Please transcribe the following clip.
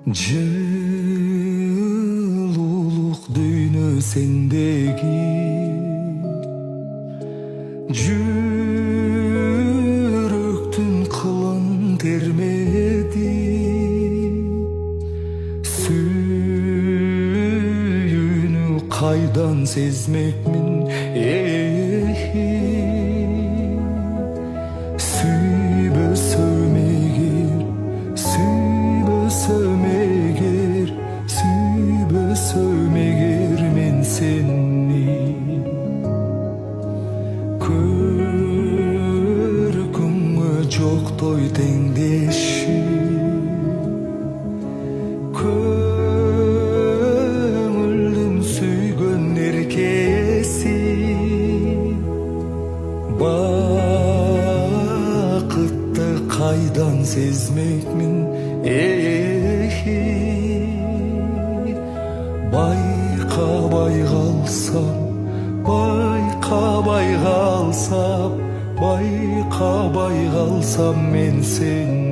Жылуулук дүйнө сендеги, жүрөктүн кылын термеди, сүйүүнү кайдан сезмекмин, сүйбөсөм эгер, сүйбөсөм эгер мен сени, көркүңө жоктой теңдеши, көңүлдүн сүйгөн эркеси, бакытты кайдан сезмекмин, байкабай калсам, байкабай калсам мен сени.